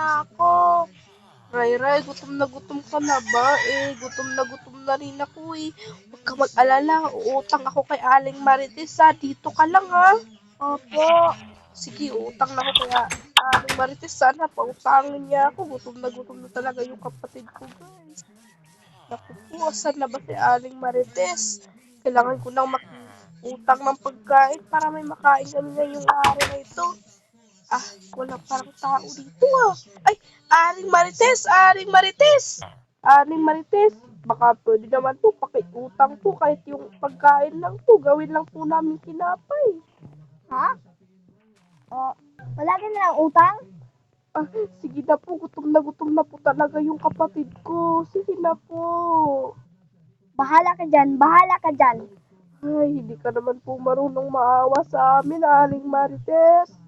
na ako. Ray, gutom ka na ba? Gutom na rin ako Huwag ka mag-alala, uutang ako kay Aling Marites Dito ka lang Opo. Sige, utang na ako kay Aling Marites. Sana pautangin niya ako. Gutom na talaga yung kapatid ko, guys. Naku po, asan na ba si Aling Marites? Kailangan ko nang utang ng pagkain para may makain kami ngayong araw na ito. Wala parang tao dito Ay, Aling Marites! Aling Marites! Baka pwede naman po pakiutang po kahit yung pagkain lang po. Gawin lang po namin kinapay. Ha? Wala ka na ng utang? Sige na po. Gutom na po talaga yung kapatid ko. Sige na po. Bahala ka dyan. Ay, hindi ka naman po marunong maawa sa amin, Aling Marites.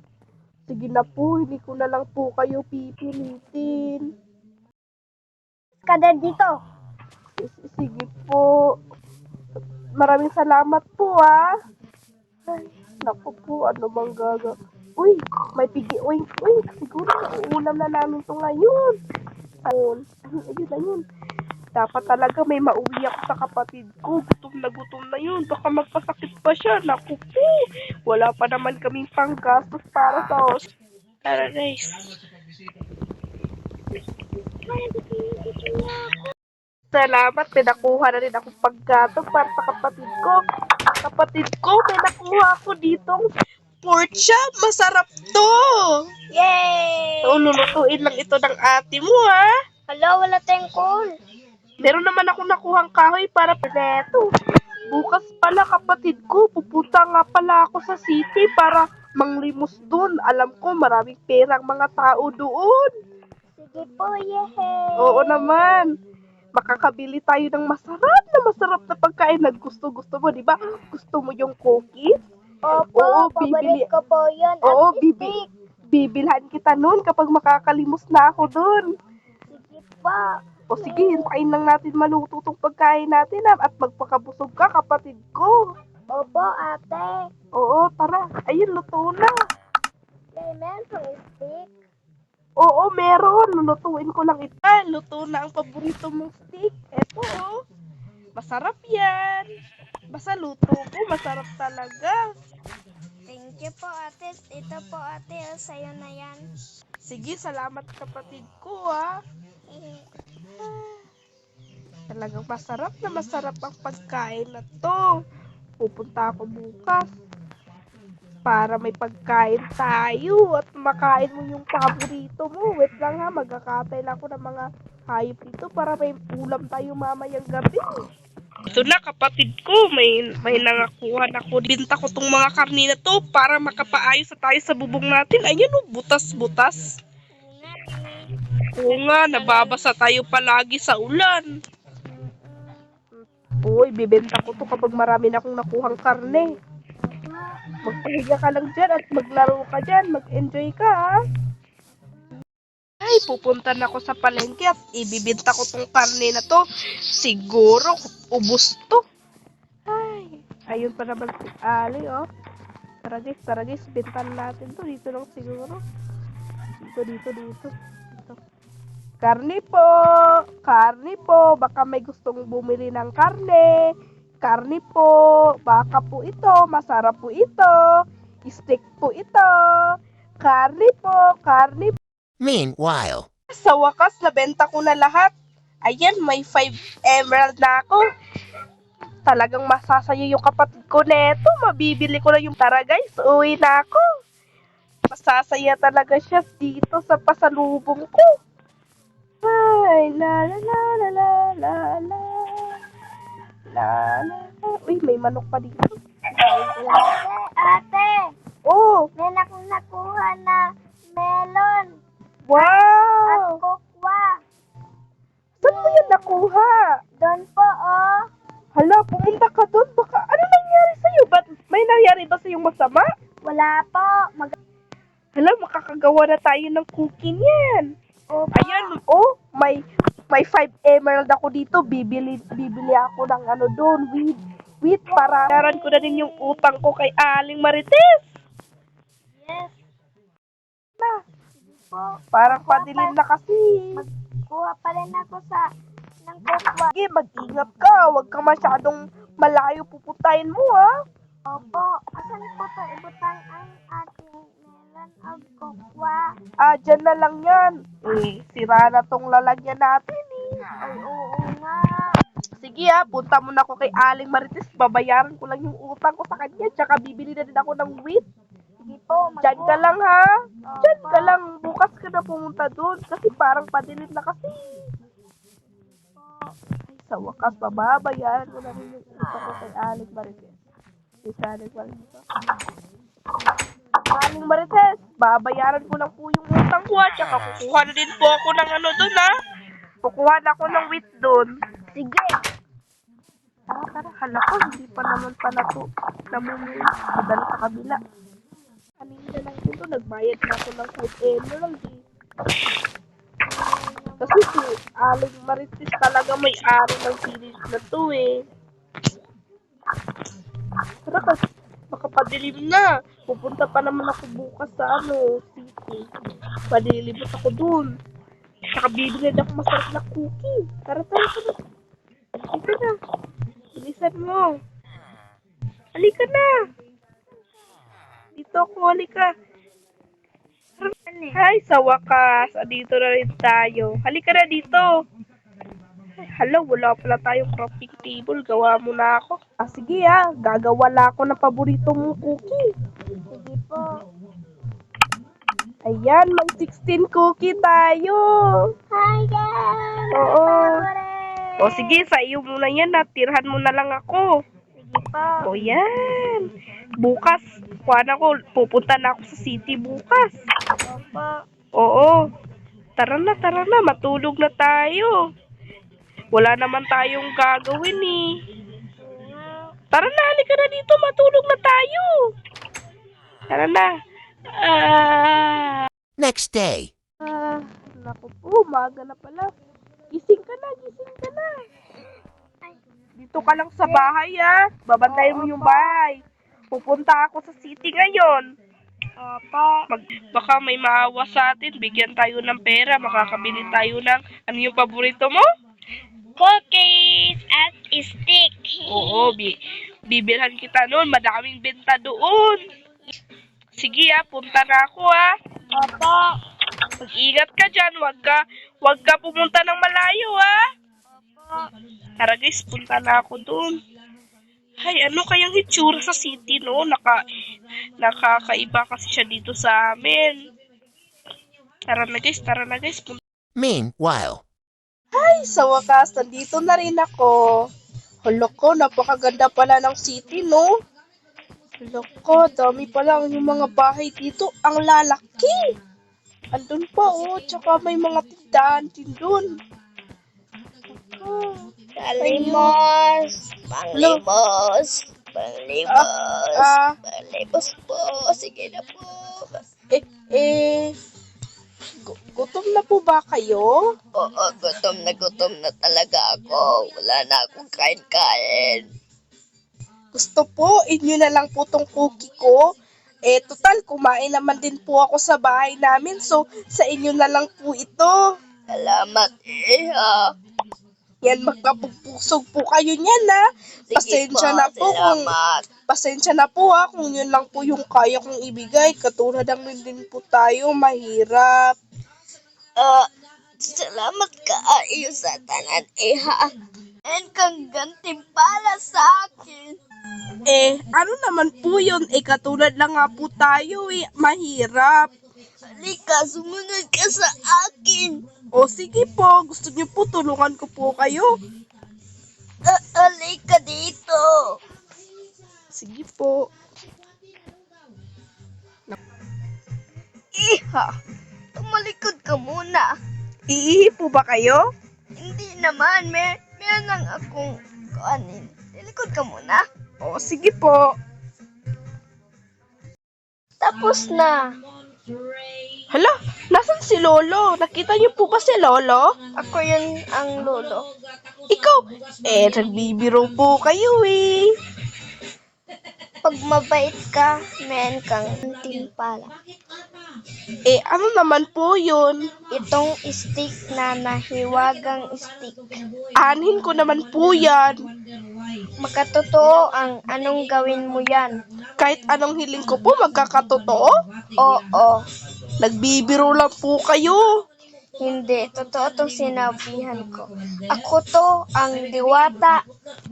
Sige na po, hindi ko na lang po kayo pipilitin. Kader dito. Sige po. Maraming salamat po Ay, naku po, ano bang Uy, may pigi. Uy, siguro uulam na namin to ngayon. Ayun. Dapat talaga may mauwi ako sa kapatid ko. Gutom na yun. Baka magpasakit pa siya. Naku po. Wala pa naman kaming panggastos para sa Tara guys. Salamat, may nakuha na rin akong paggatong para sa kapatid ko. May nakuha ako ditong pork chop. Masarap to. Yay! So, lulutuin lang ito ng ate mo Hala, wala tengkol. Meron naman akong nakuhang kahoy para neto. Bukas pala kapatid ko, pupunta nga pala ako sa city para manglimos dun. Alam ko maraming perang mga tao doon. Sige po, yehey! Oo naman. Makakabili tayo ng masarap na pagkain na gusto mo, di ba? Gusto mo yung cookies? Opo, paborito ko po yun. Oo, At stick. bibilhan kita nun kapag makakalimos na ako dun. Sige pa. O sige, hintayin lang natin maluto tong pagkain natin at magpakabusog ka, kapatid ko. Opo, ate. Oo, tara. Ayun, luto na. Meron pong stick. Oo, meron. Lulutuin ko lang ito. Luto na ang paborito mong steak. Eto, masarap yan. Basta luto ko, masarap talaga. Thank you po, ate. Ito po, ate. Sa'yo na yan. Sige, salamat kapatid ko Talagang masarap ang pagkain na to. Pupunta ako bukas para may pagkain tayo at makain mo yung paborito mo. Wait lang magkakatay lang ako ng mga hayop dito para may ulam tayo mamayang gabi. Ito na kapatid ko, may nangakuha na ako. Binta ko tong mga karni na to para makapaayos na tayo sa bubong natin. Ayun butas-butas. Oo nga, nababasa tayo palagi sa ulan. Uy, bibenta ko to kapag marami na akong nakuhang karne. Magpahiga ka lang dyan at maglaro ka dyan. Mag-enjoy ka Ay, pupunta na ako sa palengke at ibibenta ko tong karne na to. Siguro, ubos to. Ay, ayun pa naman si Ali Tara guys, bintan natin to. Dito lang siguro. Dito. Karne po, baka may gustong bumili ng karne. Karne po, baka po ito, masarap po ito. Steak po ito. Karne po. Meanwhile, Sa wakas, nabenta ko na lahat. Ayan, may 5 emerald na ako. Talagang masasaya yung kapatid ko neto. Mabibili ko na yung tara guys, uwi na ako. Masasaya talaga siya dito sa pasalubong ko. Ay, la la la la la la la la la. Uy, may manok pa dito. Ate, Oh, may nakuha na melon at wow! kokwa. Saan mo yan nakuha? Doon po, Hala, pumunta ka doon. Baka, ano nangyari sa'yo? May nangyari ba sa'yong masama? Wala po. Hala, makakagawa na tayo ng cookie niyan. Opo. Ayan, may 5 emerald ako dito. Bibili ako ng ano doon, wheat para bayaran ko na din yung utang ko kay Aling Marites. Yes. Na, po. Parang padilim na kasi. Kuha pa rin ako ng kokwa. Sige, mag-ingat ka. Huwag ka masyadong malayo pupuntahin mo, ha? Opo, asan po to ibutang ang ating melon of kokwa? Dyan na lang yan. Sira na tong lalagyan natin, Ay, oo nga. Sige, punta muna ako kay Aling Marites. Babayaran ko lang yung utang ko sa kanya. Tsaka bibili na din ako ng wheat. Sige po, Diyan ka lang, ha? Diyan Opo. ka lang. Bukas ka na pumunta doon. Kasi parang padilim na kasi. Ay, sa wakas, babayaran ko na rin yung utang ko kay Aling Marites. Aling Marites. Aling Marites, babayaran ko lang po yung utang ko. Tsaka kukuha na din po ako ng ano doon, ha? Kukuha na ako ng wheat doon. Sige. Tara, hala ko, hindi pa naman pala to namumuwi. Padala sa kabila. Kanina lang ito, nagbayad na ako ng food emerald eh. Kasi si Aling Marites talaga may-ari ng village na to eh. Tara kasi, baka padilim na. Pupunta pa naman ako bukas sa city. Padilimot ako dun. Saka bibili na ako masarap na cookie. Tara. Halika na. Bilisan mo. Halika na. Dito ako, halika. Ay, sa wakas. Dito na rin tayo. Halika na dito. Ay, hala, wala pala tayong crafting table. Gawa mo na ako. Sige gagawa na ako ng paborito mong cookie. Sige po. Ayan, mag 16 cookie tayo. Hi, guys! Oo. O sige, sa iyo muna yan. Tirhan mo na lang ako. Sige po. O yan. Bukas, pupunta na ako sa city bukas. Opo. Oo. Tara na. Matulog na tayo. Wala naman tayong gagawin eh. Tara na, halika na dito. Matulog na tayo. Tara na. Next day. Naku po, umaga na pala. Gising ka na. Dito ka lang sa bahay Babantayan mo yung bahay. Pupunta ako sa city ngayon. Opo. Baka may maawa sa atin. Bigyan tayo ng pera. Makakabili tayo ng ano yung paborito mo? Cookies at stick. Oo, bibilhan kita noon. Madaming benta doon. Sige punta na ako Opo. Mag-ingat ka dyan. Wag ka pumunta ng malayo Opo. Tara guys, punta na ako doon. Ay, ano kayang hitsura sa city, no? Nakakaiba kasi siya dito sa amin. Tara na guys. Meanwhile. Ay, sa wakas, nandito na rin ako. Hala ko, napakaganda pala ng city, no? Hala ko, dami pa lang yung mga bahay dito. Ang lalaki. Andun pa, tsaka may mga tindahan din dun. Palimos po. Sige na po. Gutom na po ba kayo? Oo, gutom na talaga ako. Wala na akong kain-kain. Gusto po, inyo na lang po tong cookie ko. Total, kumain naman din po ako sa bahay namin. So, sa inyo na lang po ito. Salamat, Iha. Yan, magkapugpusog po kayo niyan, Pasensya na po salamat. Pasensya na po, kung yun lang po yung kaya kong ibigay. Katulad ng din po tayo, mahirap. Salamat ka, iyo sa tanan, Iha. And kang gantimpala sa akin. Ano naman po yun? Katulad lang nga po tayo, mahirap. Halika, sumunod ka sa akin. O sige po, gusto niyo po tulungan ko po kayo. Halika dito. Sige po. Iha, tumalikod ka muna. Iihi po ba kayo? Hindi naman, meron lang akong kuanin. Tilikod ka muna. O sige po. Tapos na. Hala, nasan si Lolo? Nakita niyo po ba si Lolo? Ako yun ang lolo. Ikaw, nagbibiro po kayo Pag mabait ka, meron kang timpala. Ano naman po yun? Itong stick na nahiwagang stick. Anhin ko naman po yan. Makatotoo ang anong gawin mo yan. Kahit anong hiling ko po, magkakatotoo? Oo. Nagbibiro lang po kayo. Hindi, totoo tong sinabihan ko. Ako to ang diwata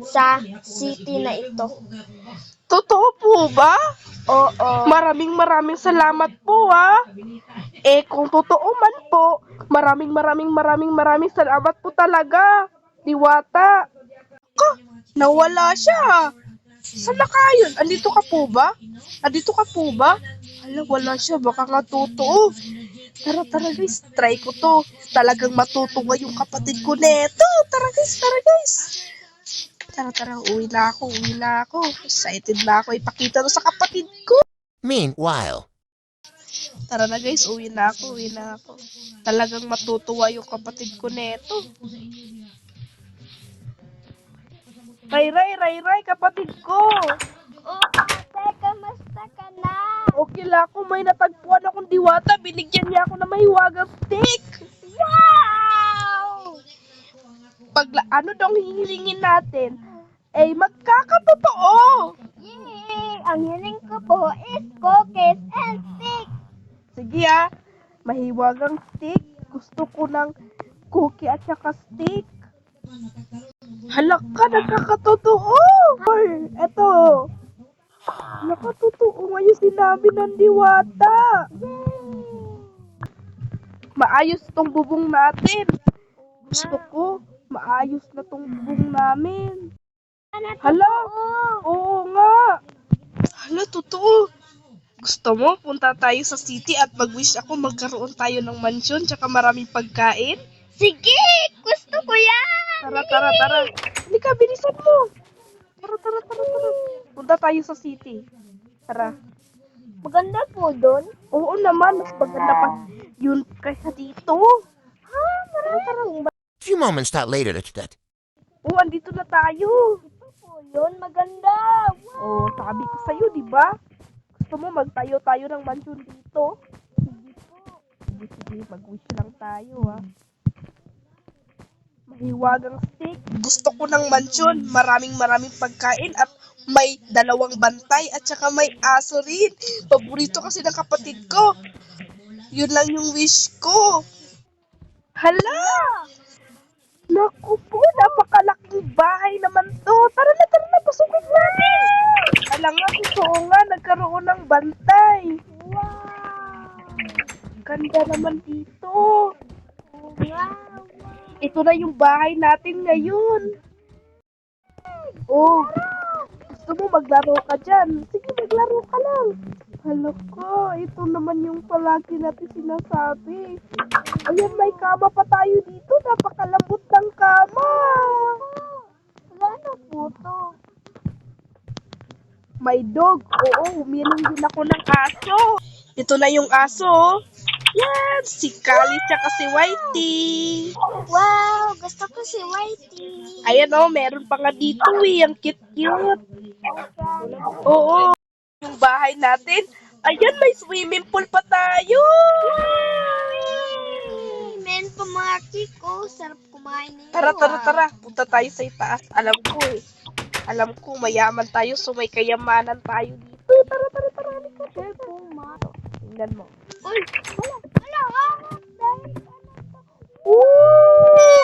sa city na ito. Totoo po ba? Oo. Maraming salamat po ha. Kung totoo man po, maraming salamat po talaga. Diwata. Nawala siya. Saan na kayo? Andito ka po ba? Hala, wala siya. Baka nga totoo. Tara guys, try ko to. Talagang matutuwa yung kapatid ko neto. Tara guys. Tara, uwi na ako. Excited na ako. Ipakita to sa kapatid ko. Meanwhile, Tara na guys, uwi na ako. Talagang matutuwa yung kapatid ko neto. Ray, kapatid ko. Oh, teka, masta ka na. Okay lang ako, may natagpuan akong diwata. Binigyan niya ako ng mahiwagang stick. Wow! Pag ano daw hihilingin natin, magkakatotoo. Yay! Ang hiling ko po is cookies and stick. Sige mahiwagang stick. Gusto ko ng cookie at saka stick. Halaka, nakakatotoo. Eto. Nakatotoo nga yung sinabi ng diwata. Maayos tong bubong natin. Gusto ko, maayos na tong bubong namin. Hala, oo nga. Hala, totoo. Gusto mo, punta tayo sa city at mag-wish ako magkaroon tayo ng mansyon tsaka maraming pagkain? Sige! Gusto ko yan! Tara. Halika, bilisan mo. Tara. Punta tayo sa city. Tara. Maganda po doon. Oo naman, mas maganda pa yun kaysa dito. Tara. few moments later, Oo, andito na tayo. Ito po yun. Maganda. Oo, sabi ko sa'yo, di ba? Gusto mo magtayo tayo ng mansyon dito? Sige, mag-wish lang tayo Mahiwagang stick. Gusto ko ng mansyon, maraming pagkain at may 2 bantay at saka may aso rin. Paborito kasi ng kapatid ko. Yun lang yung wish ko. Hala! Naku po, napakalaking bahay naman to. Tara na, pasukin natin. Alam nga, totoo nga, nagkaroon ng bantay. Wow! Ganda naman dito. Wow! Ito na yung bahay natin ngayon. Oh, gusto mo maglaro ka dyan? Sige, maglaro ka lang. Hala ko, ito naman yung palagi natin sinasabi. Ayan, may kama pa tayo dito. Napakalambot ng kama. Ano po to? May dog. Oo, uminom din ako ng aso. Ito na yung aso. Yan, si Kali tsaka si Whitey. Wow! Gusto ko si Whitey. Ayan meron pa nga dito ang cute. Oo, yung bahay natin. Ayan, may swimming pool pa tayo. Men pa mga kiko. Sarap kumain nito. Tara. Punta tayo sa itaas. Alam ko, mayaman tayo, so may kayamanan tayo dito. Tara. Halika. Tingnan mo. Uy!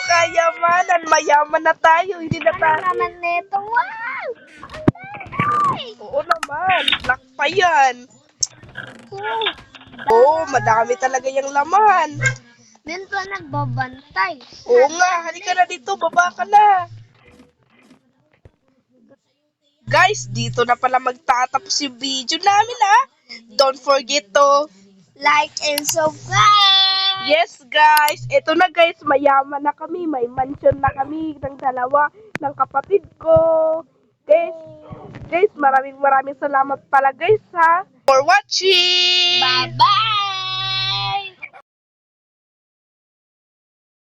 Kayamanan, mayaman na tayo. Hindi na Ano tayo. naman nito? Wow! Oo naman, black pa yan. Oo, madami talaga yung laman. Men pa nagbabantay. Oo nga, halika na dito, baba ka na. Guys, dito na pala magtatapos yung video namin Don't forget to Like and subscribe! yes guys, eto na guys, mayaman na kami, may mansion na kami ng 2 ng kapatid ko. Guys, maraming salamat pala guys for watching. Bye-bye!